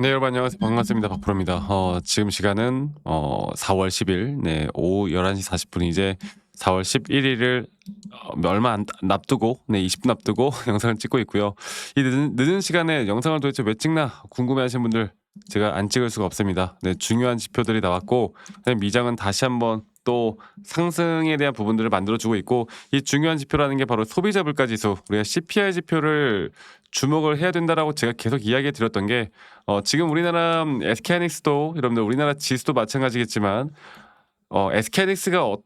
네, 여러분 안녕하세요. 반갑습니다. 박프로입니다. 지금 시간은 4월 10일 오후 11시 40분, 이제 4월 11일을 얼마 안 앞두고 20분 앞두고 영상을 찍고 있고요. 이 늦은 시간에 영상을 도대체 왜 찍나 궁금해하시는 분들, 제가 안 찍을 수가 없습니다. 네, 중요한 지표들이 나왔고 미장은 다시 한번 또 상승에 대한 부분들을 만들어주고 있고, 이 중요한 지표라는 게 바로 소비자 물가 지수, 우리가 CPI 지표를 주목을 해야 된다라고 제가 계속 이야기해 드렸던 게, 지금 우리나라 SK하이닉스도, 여러분들 우리나라 지수도 마찬가지겠지만, SK하이닉스가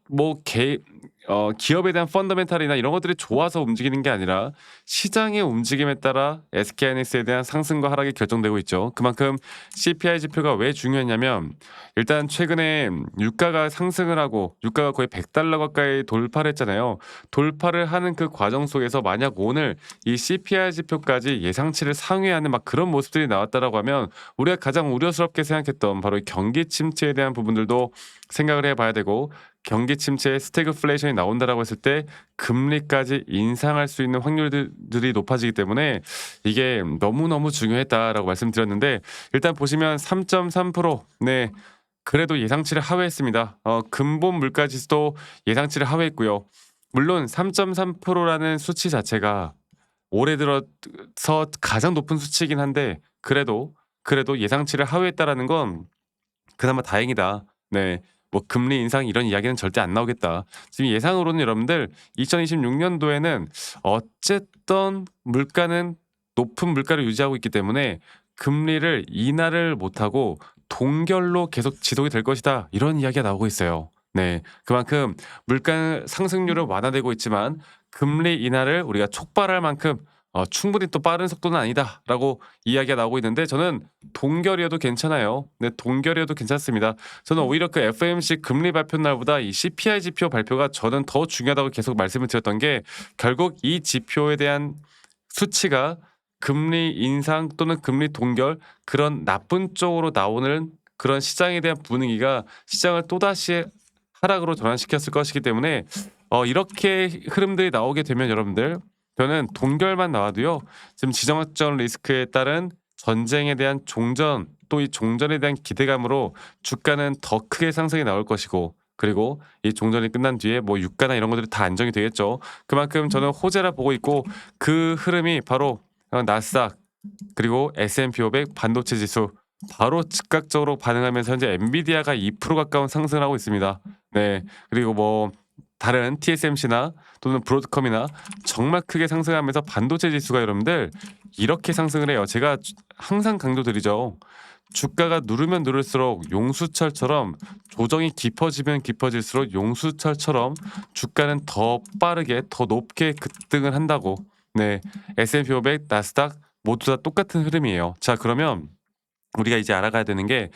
기업에 대한 펀더멘탈이나 이런 것들이 좋아서 움직이는 게 아니라 시장의 움직임에 따라 SK하이닉스에 대한 상승과 하락이 결정되고 있죠. 그만큼 CPI 지표가 왜 중요했냐면, 일단 최근에 유가가 상승을 하고 유가가 거의 100달러 가까이 돌파를 했잖아요. 돌파를 하는 그 과정 속에서 만약 오늘 이 CPI 지표까지 예상치를 상회하는 막 그런 모습들이 나왔다라고 하면, 우리가 가장 우려스럽게 생각했던 바로 경기 침체에 대한 부분들도 생각을 해봐야 되고, 경기 침체에 스태그플레이션이 나온다라고 했을 때 금리까지 인상할 수 있는 확률들이 높아지기 때문에 이게 너무너무 중요했다라고 말씀드렸는데, 일단 보시면 3.3%, 네, 그래도 예상치를 하회했습니다. 근본 물가 지수도 예상치를 하회했고요. 물론 3.3%라는 수치 자체가 올해 들어서 가장 높은 수치이긴 한데, 그래도 예상치를 하회했다라는 건 그나마 다행이다. 네. 뭐 금리 인상 이런 이야기는 절대 안 나오겠다. 지금 예상으로는 여러분들 2026년도에는 어쨌든 물가는 높은 물가를 유지하고 있기 때문에 금리를 인하를 못하고 동결로 계속 지속이 될 것이다, 이런 이야기가 나오고 있어요. 네. 그만큼 물가 상승률은 완화되고 있지만 금리 인하를 우리가 촉발할 만큼 충분히 또 빠른 속도는 아니다라고 이야기가 나오고 있는데, 저는 동결이어도 괜찮아요. 네, 동결이어도 괜찮습니다. 저는 오히려 그 FOMC 금리 발표 날보다 이 CPI 지표 발표가 저는 더 중요하다고 계속 말씀을 드렸던 게, 결국 이 지표에 대한 수치가 금리 인상 또는 금리 동결, 그런 나쁜 쪽으로 나오는 그런 시장에 대한 분위기가 시장을 또다시 하락으로 전환시켰을 것이기 때문에, 이렇게 흐름들이 나오게 되면 여러분들, 저는 동결만 나와도요, 지금 지정학적 리스크에 따른 전쟁에 대한 종전, 또 이 종전에 대한 기대감으로 주가는 더 크게 상승이 나올 것이고, 그리고 이 종전이 끝난 뒤에 뭐 유가나 이런 것들이 다 안정이 되겠죠. 그만큼 저는 호재라 보고 있고, 그 흐름이 바로 나스닥 그리고 S&P 500 반도체 지수, 바로 즉각적으로 반응하면서 현재 엔비디아가 2% 가까운 상승을 하고 있습니다. 네. 그리고 뭐 다른 TSMC나 또는 브로드컴이나 정말 크게 상승하면서 반도체 지수가 여러분들 이렇게 상승을 해요. 제가 항상 강조드리죠. 주가가 누르면 누를수록 용수철처럼, 조정이 깊어지면 깊어질수록 용수철처럼 주가는 더 빠르게 더 높게 급등을 한다고. 네. S&P 500, 나스닥 모두 다 똑같은 흐름이에요. 자, 그러면 우리가 이제 알아가야 되는 게,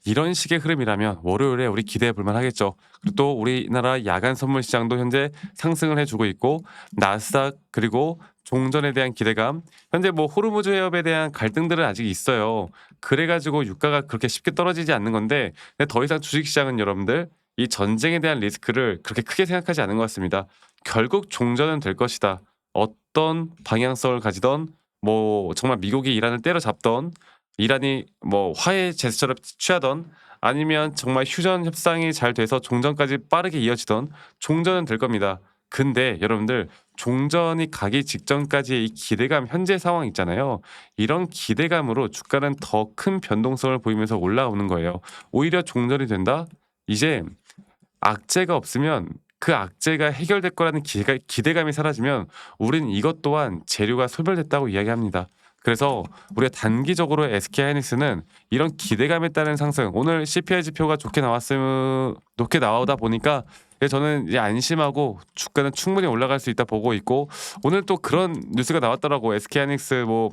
이런 식의 흐름이라면 월요일에 우리 기대해 볼 만하겠죠. 그리고 또 우리나라 야간 선물 시장도 현재 상승을 해주고 있고, 나스닥 그리고 종전에 대한 기대감, 현재 뭐 호르무즈 해협에 대한 갈등들은 아직 있어요. 그래가지고 유가가 그렇게 쉽게 떨어지지 않는 건데, 근데 더 이상 주식시장은 여러분들 이 전쟁에 대한 리스크를 그렇게 크게 생각하지 않은 것 같습니다. 결국 종전은 될 것이다. 어떤 방향성을 가지던, 뭐 정말 미국이 이란을 때려잡던, 이란이 뭐 화해 제스처를 취하던, 아니면 정말 휴전 협상이 잘 돼서 종전까지 빠르게 이어지던, 종전은 될 겁니다. 근데 여러분들, 종전이 가기 직전까지의 이 기대감, 현재 상황 있잖아요. 이런 기대감으로 주가는 더 큰 변동성을 보이면서 올라오는 거예요. 오히려 종전이 된다? 이제 악재가 없으면, 그 악재가 해결될 거라는 기대감이 사라지면 우린 이것 또한 재료가 소멸됐다고 이야기합니다. 그래서 우리가 단기적으로 SK하이닉스는 이런 기대감에 따른 상승, 오늘 CPI 지표가 좋게 나왔으면, 높게 나오다 보니까 저는 이제 안심하고 주가는 충분히 올라갈 수 있다 보고 있고, 오늘 또 그런 뉴스가 나왔더라고. SK하이닉스 뭐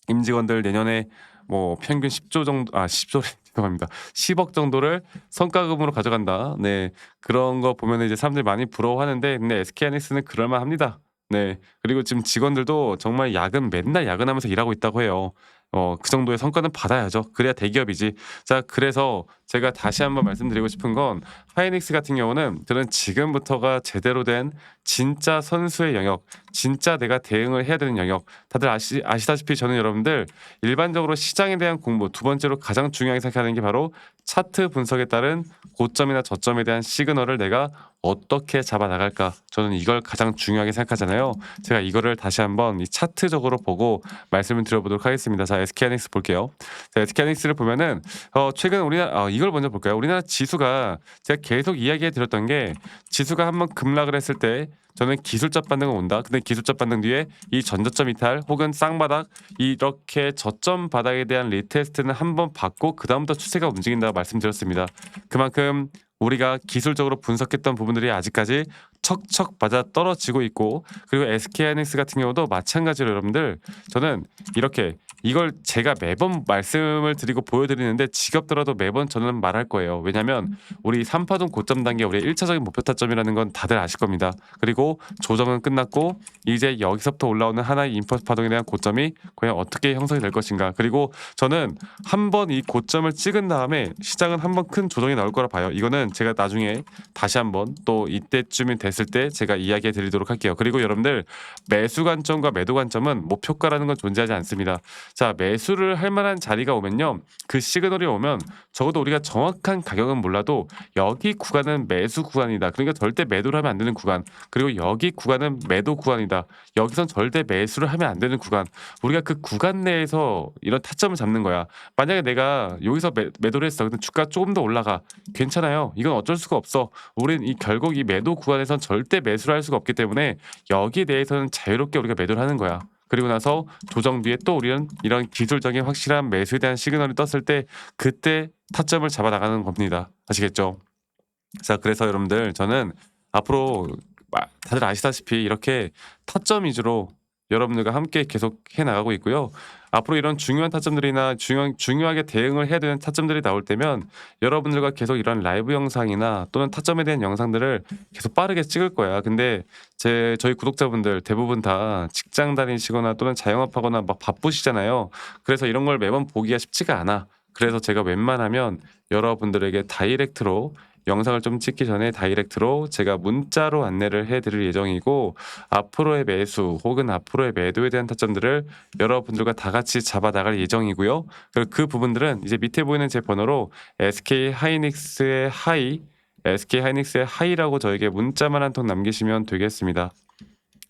임직원들 내년에 뭐 평균 10조 정도, 10조 죄송합니다. 10억 정도를 성과급으로 가져간다. 네. 그런 거 보면은 이제 사람들이 많이 부러워하는데, 근데 SK하이닉스는 그럴 만합니다. 네. 그리고 지금 직원들도 정말 맨날 야근하면서 일하고 있다고 해요. 그 정도의 성과는 받아야죠. 그래야 대기업이지. 자, 그래서 제가 다시 한번 말씀드리고 싶은 건 하이닉스 같은 경우는 저는 지금부터가 제대로 된 진짜 선수의 영역, 진짜 내가 대응을 해야 되는 영역. 다들 아시다시피 저는 여러분들 일반적으로 시장에 대한 공부, 두 번째로 가장 중요하게 생각하는 게 바로 차트 분석에 따른 고점이나 저점에 대한 시그널을 내가 어떻게 잡아 나갈까? 저는 이걸 가장 중요하게 생각하잖아요. 제가 이거를 다시 한번 이 차트적으로 보고 말씀을 드려보도록 하겠습니다. 자, SK하이닉스 볼게요. 자, SK하이닉스를 보면은 최근 우리나라 이걸 먼저 볼까요? 우리나라 지수가 제가 계속 이야기해 드렸던 게 지수가 한번 급락을 했을 때 저는 기술적 반등은 온다. 근데 기술적 반등 뒤에 이 전저점 이탈 혹은 쌍바닥 이렇게 저점 바닥에 대한 리테스트는 한번 받고 그다음부터 추세가 움직인다고 말씀드렸습니다. 그만큼 우리가 기술적으로 분석했던 부분들이 아직까지 척척 맞아 떨어지고 있고 그리고 SK하이닉스 같은 경우도 마찬가지로 여러분들 저는 이렇게 이걸 제가 매번 말씀을 드리고 보여드리는데 지겹더라도 매번 저는 말할 거예요. 왜냐하면 우리 3파동 고점 단계 우리 1차적인 목표 타점이라는 건 다들 아실 겁니다. 그리고 조정은 끝났고 이제 여기서부터 올라오는 하나의 임펄스 파동에 대한 고점이 과연 어떻게 형성이 될 것인가. 그리고 저는 한번 이 고점을 찍은 다음에 시장은 한번 큰 조정이 나올 거라 봐요. 이거는 제가 나중에 다시 한번 또 이때쯤이 됐을 때 제가 이야기해 드리도록 할게요. 그리고 여러분들 매수 관점과 매도 관점은 목표가라는 건 존재하지 않습니다. 자, 매수를 할 만한 자리가 오면요. 그 시그널이 오면 적어도 우리가 정확한 가격은 몰라도 여기 구간은 매수 구간이다. 그러니까 절대 매도를 하면 안 되는 구간. 그리고 여기 구간은 매도 구간이다. 여기선 절대 매수를 하면 안 되는 구간. 우리가 그 구간 내에서 이런 타점을 잡는 거야. 만약에 내가 여기서 매도를 했어. 근데 주가 조금 더 올라가. 괜찮아요. 이건 어쩔 수가 없어. 우린 결국 이 매도 구간에선 절대 매수를 할 수가 없기 때문에 여기 내에서는 자유롭게 우리가 매도를 하는 거야. 그리고 나서 조정 뒤에 또 우리는 이런 기술적인 확실한 매수에 대한 시그널이 떴을 때 그때 타점을 잡아 나가는 겁니다. 아시겠죠? 자, 그래서 여러분들 저는 앞으로 다들 아시다시피 이렇게 타점 위주로 여러분들과 함께 계속 해 나가고 있고요. 앞으로 이런 중요한 타점들이나 중요하게 대응을 해야 되는 타점들이 나올 때면 여러분들과 계속 이런 라이브 영상이나 또는 타점에 대한 영상들을 계속 빠르게 찍을 거야. 근데 저희 구독자분들 대부분 다 직장 다니시거나 또는 자영업하거나 막 바쁘시잖아요. 그래서 이런 걸 매번 보기가 쉽지가 않아. 그래서 제가 웬만하면 여러분들에게 다이렉트로 영상을 좀 찍기 전에 다이렉트로 제가 문자로 안내를 해드릴 예정이고 앞으로의 매수 혹은 앞으로의 매도에 대한 타점들을 여러분들과 다 같이 잡아 나갈 예정이고요. 그리고 그 부분들은 이제 밑에 보이는 제 번호로 SK하이닉스의 하이라고 저에게 문자만 한 통 남기시면 되겠습니다.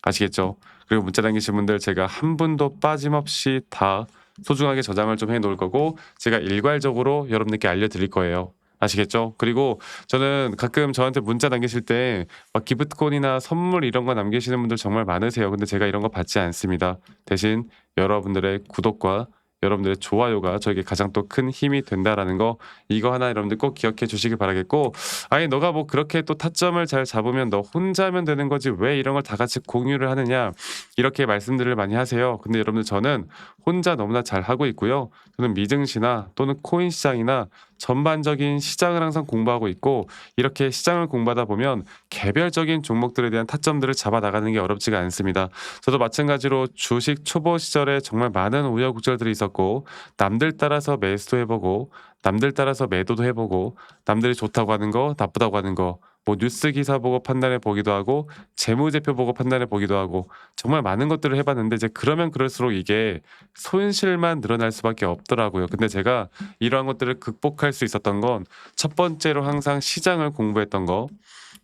아시겠죠? 그리고 문자 남기신 분들 제가 한 분도 빠짐없이 다 소중하게 저장을 좀 해놓을 거고 제가 일괄적으로 여러분들께 알려드릴 거예요. 아시겠죠? 그리고 저는 가끔 저한테 문자 남기실 때 막 기프트콘이나 선물 이런 거 남기시는 분들 정말 많으세요. 근데 제가 이런 거 받지 않습니다. 대신 여러분들의 구독과 여러분들의 좋아요가 저에게 가장 또 큰 힘이 된다라는 거 이거 하나 여러분들 꼭 기억해 주시길 바라겠고 아니 너가 뭐 그렇게 또 타점을 잘 잡으면 너 혼자 하면 되는 거지 왜 이런 걸 다 같이 공유를 하느냐 이렇게 말씀들을 많이 하세요. 근데 여러분들 저는 혼자 너무나 잘 하고 있고요. 저는 미증시나 또는 코인 시장이나 전반적인 시장을 항상 공부하고 있고 이렇게 시장을 공부하다 보면 개별적인 종목들에 대한 타점들을 잡아 나가는 게 어렵지가 않습니다. 저도 마찬가지로 주식 초보 시절에 정말 많은 우여곡절들이 있었고 남들 따라서 매수도 해보고 남들 따라서 매도도 해보고 남들이 좋다고 하는 거 나쁘다고 하는 거 뭐 뉴스 기사 보고 판단해 보기도 하고 재무제표 보고 판단해 보기도 하고 정말 많은 것들을 해봤는데 이제 그러면 그럴수록 이게 손실만 늘어날 수밖에 없더라고요. 근데 제가 이러한 것들을 극복할 수 있었던 건 첫 번째로 항상 시장을 공부했던 거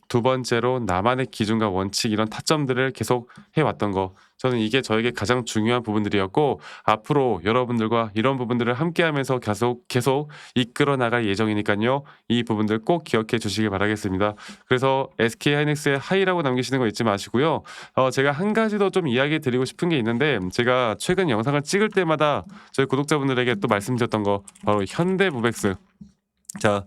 두 번째로 나만의 기준과 원칙 이런 타점들을 계속 해왔던 거 저는 이게 저에게 가장 중요한 부분들이었고 앞으로 여러분들과 이런 부분들을 함께하면서 계속 이끌어 나갈 예정이니까요. 이 부분들 꼭 기억해 주시길 바라겠습니다. 그래서 SK하이닉스의 하이라고 남기시는 거 잊지 마시고요. 제가 한 가지 더 좀 이야기 드리고 싶은 게 있는데 제가 최근 영상을 찍을 때마다 저희 구독자분들에게 또 말씀드렸던 거 바로 현대무백스 자,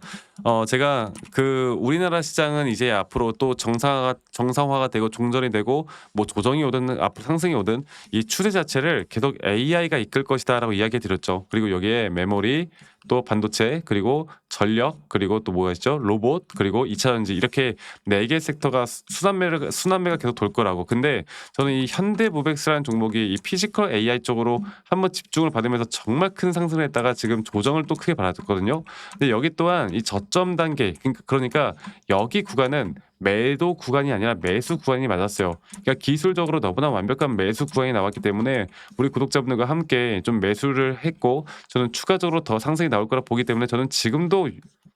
제가 그 우리나라 시장은 이제 앞으로 또 정상화가 되고 종전이 되고 뭐 조정이 오든 앞으로 상승이 오든 이 추세 자체를 계속 AI가 이끌 것이다라고 이야기해 드렸죠. 그리고 여기에 메모리 또 반도체 그리고 전력 그리고 또 뭐가 있죠? 로봇 그리고 2차 전지 이렇게 네 개 섹터가 순환매가 계속 돌 거라고. 근데 저는 이 현대모백스라는 종목이 이 피지컬 AI 쪽으로 한번 집중을 받으면서 정말 큰 상승을 했다가 지금 조정을 또 크게 받았거든요. 근데 여기 또한 이 저점 단계 그러니까 여기 구간은 매도 구간이 아니라 매수 구간이 맞았어요. 그러니까 기술적으로 너무나 완벽한 매수 구간이 나왔기 때문에 우리 구독자분들과 함께 좀 매수를 했고 저는 추가적으로 더 상승이 나올 거라 보기 때문에 저는 지금도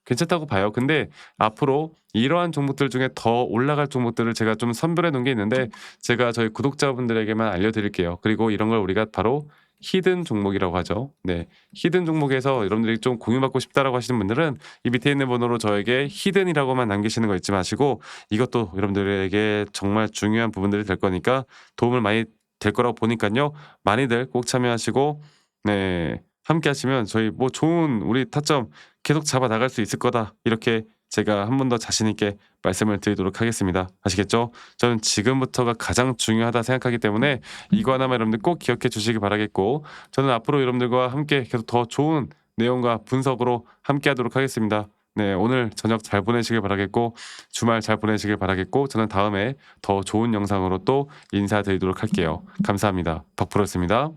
괜찮다고 봐요. 근데 앞으로 이러한 종목들 중에 더 올라갈 종목들을 제가 좀 선별해 놓은 게 있는데 제가 저희 구독자분들에게만 알려드릴게요. 그리고 이런 걸 우리가 바로 히든 종목이라고 하죠. 네, 히든 종목에서 여러분들이 좀 공유받고 싶다라고 하시는 분들은 이 밑에 있는 번호로 저에게 히든이라고만 남기시는 거 잊지 마시고 이것도 여러분들에게 정말 중요한 부분들이 될 거니까 도움을 많이 될 거라고 보니까요. 많이들 꼭 참여하시고 네, 함께 하시면 저희 뭐 좋은 우리 타점 계속 잡아 나갈 수 있을 거다. 이렇게 제가 한 번 더 자신 있게 말씀을 드리도록 하겠습니다. 아시겠죠? 저는 지금부터가 가장 중요하다 생각하기 때문에 이거 하나만 여러분들 꼭 기억해 주시기 바라겠고 저는 앞으로 여러분들과 함께 계속 더 좋은 내용과 분석으로 함께 하도록 하겠습니다. 네, 오늘 저녁 잘 보내시길 바라겠고 주말 잘 보내시길 바라겠고 저는 다음에 더 좋은 영상으로 또 인사드리도록 할게요. 감사합니다. 덕프로였습니다.